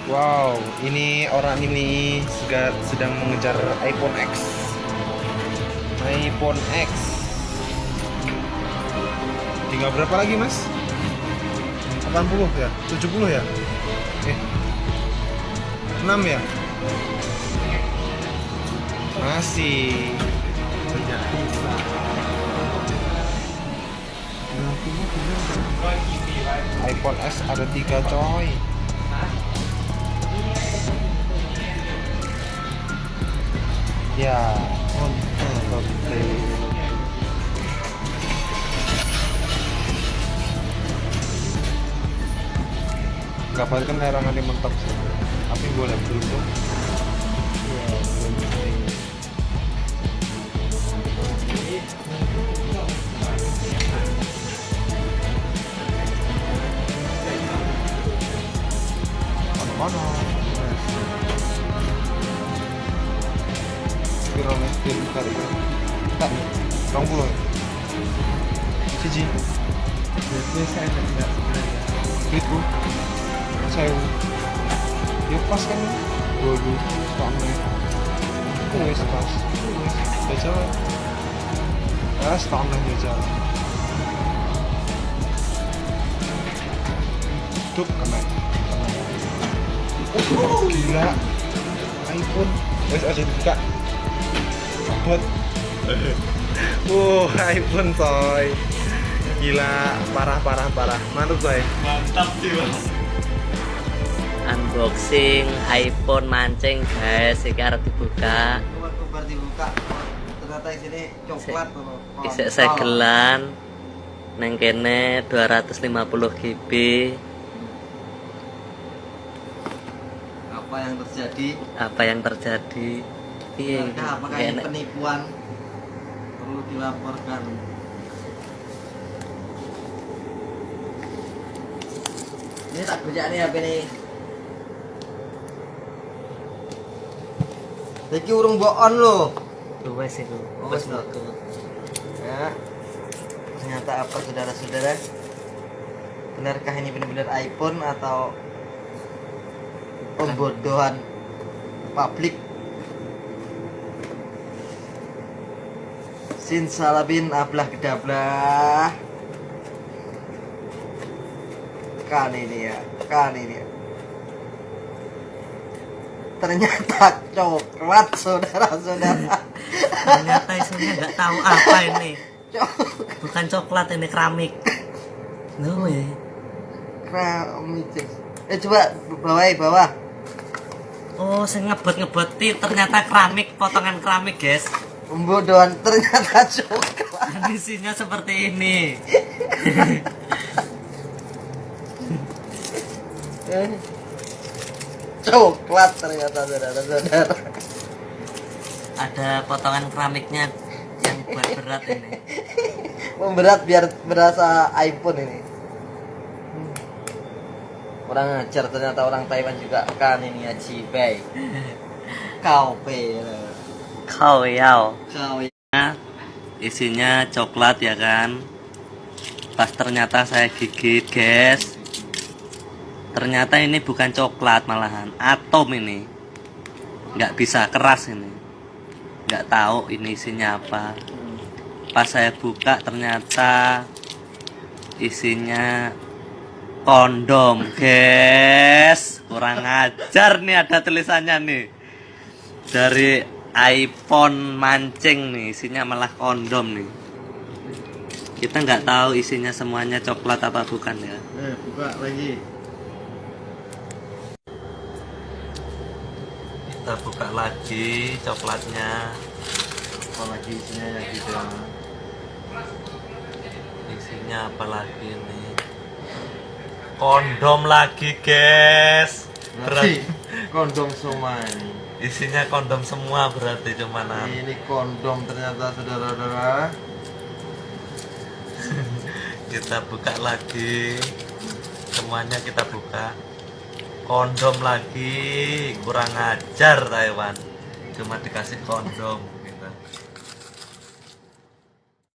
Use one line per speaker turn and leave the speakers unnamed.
Wow, ini orang ini sedang mengejar iPhone X. iPhone X. Tinggal berapa lagi, Mas? 80 ya? 70 ya? 6 ya? Masih. iPhone X ada 3 coy. Ya, oke. Kapan kan larangan yang mentok sih. Tapi boleh beruntung. Ya, beruntung. Ono. Pirone film kali. Tak. 20. Siji.
Jadi saya enggak sebenarnya.
Itu. Saya. Ya pas kan. Dulu sama. Wes pas. Baca. Setahun baca. Tutup kena. Gila. iPhone. Wes aja dibuka. Buat. iPhone coy. Gila, parah. Mantap coy.
Mantap sih, Mas.
Unboxing iPhone mancing guys, iki arep dibuka.
Coba dibuka. Ternyata isinya coklat loh.
Isik segelan. Neng kene 250 GB.
Apa yang terjadi?
Piye?
Apakah ini penipuan? Perlu dilaporkan. Ini tak bejak nih HP nih. Iki urung boon loh.
Wes iku.
Oh,
Wes
wes,
metu.
Ya. Ternyata apa saudara-saudara? Benarkah ini benar-benar iPhone atau pembodohan publik? Sinsalabin ablah kedablah. Kan ini ya. Ternyata coklat saudara-saudara.
Ternyata isinya nggak tahu apa ini. Bukan coklat, ini keramik. No way.
Keramik. Coba bawah.
Oh, saya ngebet-ngebeti ternyata keramik, potongan keramik, guys.
Pembodohan, ternyata coklat.
Dan isinya seperti ini.
Coklat ternyata saudara-saudara.
Ada potongan keramiknya yang buat berat ini.
Memberat biar berasa iPhone ini. Orang ajar ternyata orang Taiwan juga kan ini ya Cibai. Kau pe.
Kau yao.
Kau
Isinya coklat ya kan. Pas ternyata saya gigit, guys. Ternyata ini bukan coklat, malahan atom ini. Nggak bisa keras ini. Nggak tahu ini isinya apa. Pas saya buka ternyata isinya kondom, guys. Kurang ajar nih, ada tulisannya nih. Dari iPhone mancing nih, isinya malah kondom nih. Kita nggak tahu isinya semuanya coklat apa bukan ya.
buka lagi.
Kita buka lagi coklatnya.
Apalagi isinya ya gitu.
Isinya apa lagi nih? Kondom lagi, guys.
Berarti kondom semua ini.
Isinya kondom semua berarti cuman.
Ini kondom ternyata saudara-saudara.
Kita buka lagi. Semuanya kita buka. Kondom lagi. Kurang ajar Taiwan. Cuma dikasih kondom.